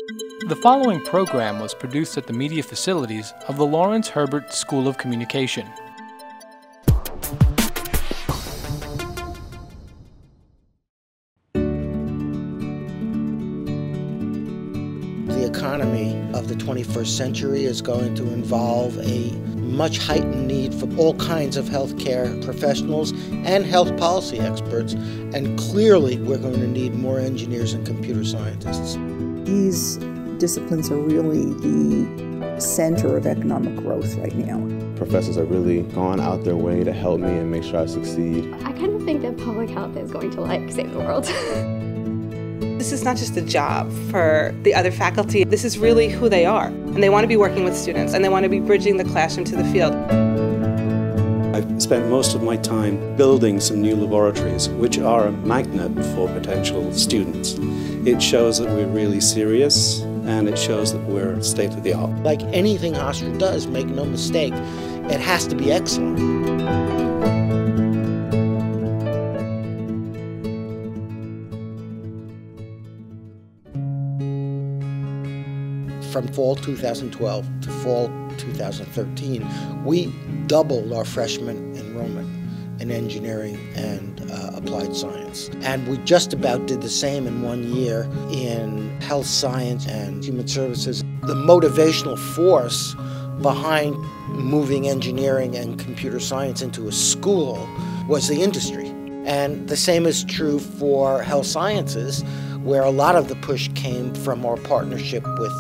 The following program was produced at the media facilities of the Lawrence Herbert School of Communication. The economy of the 21st century is going to involve a much heightened need for all kinds of healthcare professionals and health policy experts, and clearly we're going to need more engineers and computer scientists. These disciplines are really the center of economic growth right now. Professors are really going out their way to help me and make sure I succeed. I kind of think that public health is going to save the world. This is not just a job for the other faculty. This is really who they are. And they want to be working with students, and they want to be bridging the classroom to the field. I've spent most of my time building some new laboratories, which are a magnet for potential students. It shows that we're really serious, and it shows that we're state-of-the-art. Like anything Hofstra does, make no mistake, it has to be excellent. From fall 2012 to fall 2013, we doubled our freshman enrollment in engineering and applied science. And we just about did the same in 1 year in health science and human services. The motivational force behind moving engineering and computer science into a school was the industry. And the same is true for health sciences, where a lot of the push came from our partnership with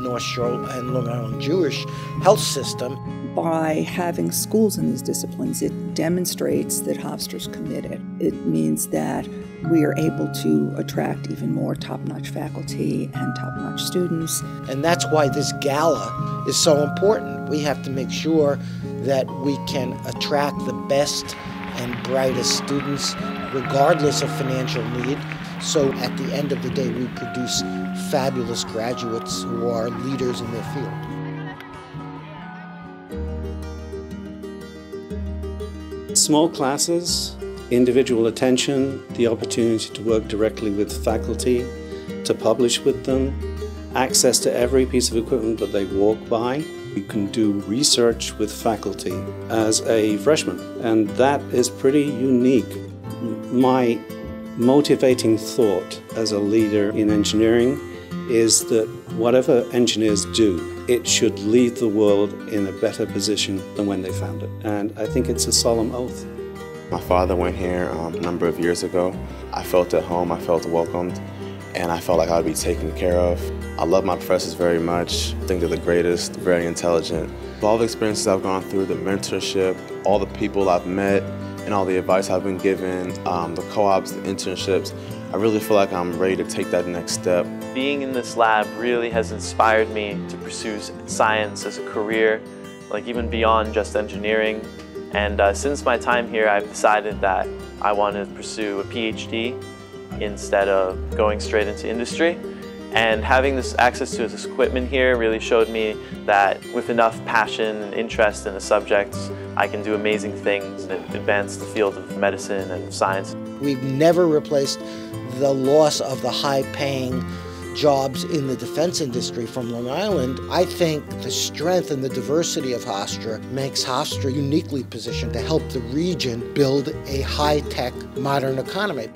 North Shore and Long Island Jewish health system. By having schools in these disciplines, it demonstrates that Hofstra's committed. It means that we are able to attract even more top-notch faculty and top-notch students. And that's why this gala is so important. We have to make sure that we can attract the best and brightest students, regardless of financial need. So at the end of the day, we produce fabulous graduates who are leaders in their field. Small classes, individual attention, the opportunity to work directly with faculty, to publish with them, access to every piece of equipment that they walk by. You can do research with faculty as a freshman, and that is pretty unique. My motivating thought as a leader in engineering is that whatever engineers do, it should leave the world in a better position than when they found it. And I think it's a solemn oath. My father went here a number of years ago. I felt at home, I felt welcomed, and I felt like I would be taken care of. I love my professors very much. I think they're the greatest, very intelligent. All the experiences I've gone through, the mentorship, all the people I've met, and all the advice I've been given, the co-ops, the internships, I really feel like I'm ready to take that next step. Being in this lab really has inspired me to pursue science as a career, even beyond just engineering. And since my time here, I've decided that I want to pursue a PhD instead of going straight into industry. And having this access to this equipment here really showed me that with enough passion and interest in the subjects, I can do amazing things and advance the field of medicine and science. We've never replaced the loss of the high-paying jobs in the defense industry from Long Island. I think the strength and the diversity of Hofstra makes Hofstra uniquely positioned to help the region build a high-tech, modern economy.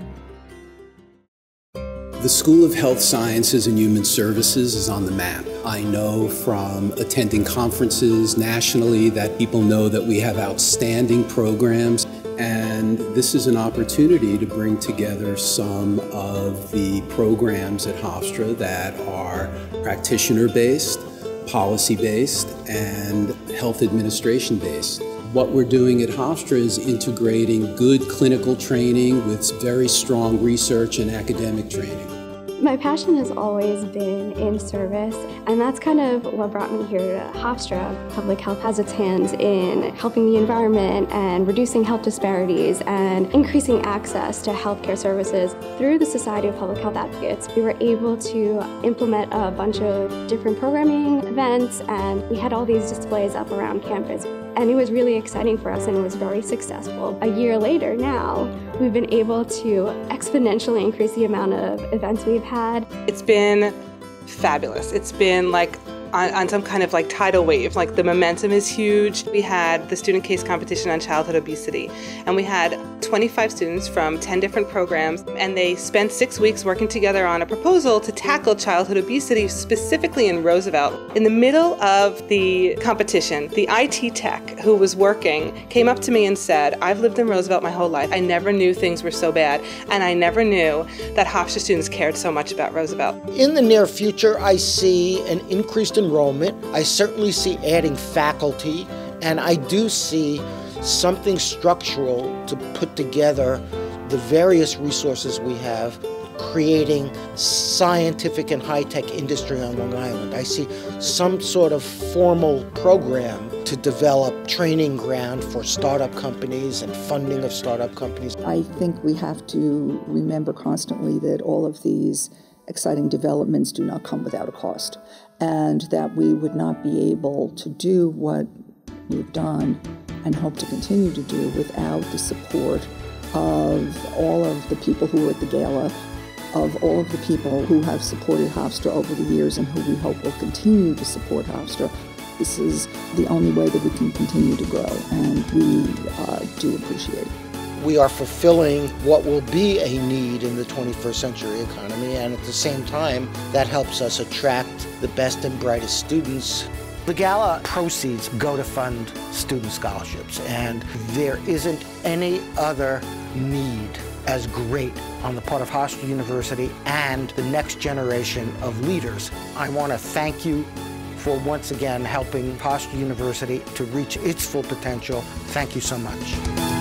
The School of Health Sciences and Human Services is on the map. I know from attending conferences nationally that people know that we have outstanding programs, and this is an opportunity to bring together some of the programs at Hofstra that are practitioner-based, policy-based, and health administration-based. What we're doing at Hofstra is integrating good clinical training with very strong research and academic training. My passion has always been in service, and that's kind of what brought me here to Hofstra. Public health has its hands in helping the environment and reducing health disparities and increasing access to healthcare services. Through the Society of Public Health Advocates, we were able to implement a bunch of different programming events, and we had all these displays up around campus. And it was really exciting for us, and it was very successful. A year later now, we've been able to exponentially increase the amount of events we've had. It's been fabulous. It's been like on some kind of like tidal wave. Like the momentum is huge. We had the student case competition on childhood obesity, and we had 25 students from 10 different programs, and they spent 6 weeks working together on a proposal to tackle childhood obesity, specifically in Roosevelt. In the middle of the competition, the IT tech who was working came up to me and said, "I've lived in Roosevelt my whole life. I never knew things were so bad, and I never knew that Hofstra students cared so much about Roosevelt." In the near future, I see an increased enrollment. I certainly see adding faculty, and I do see something structural to put together the various resources we have, creating scientific and high-tech industry on Long Island. I see some sort of formal program to develop training ground for startup companies and funding of startup companies. I think we have to remember constantly that all of these exciting developments do not come without a cost, and that we would not be able to do what we've done and hope to continue to do without the support of all of the people who were at the Gala, of all of the people who have supported Hofstra over the years and who we hope will continue to support Hofstra. This is the only way that we can continue to grow, and we do appreciate it. We are fulfilling what will be a need in the 21st century economy, and at the same time, that helps us attract the best and brightest students. The Gala proceeds go to fund student scholarships, and there isn't any other need as great on the part of Hofstra University and the next generation of leaders. I want to thank you for once again helping Hofstra University to reach its full potential. Thank you so much.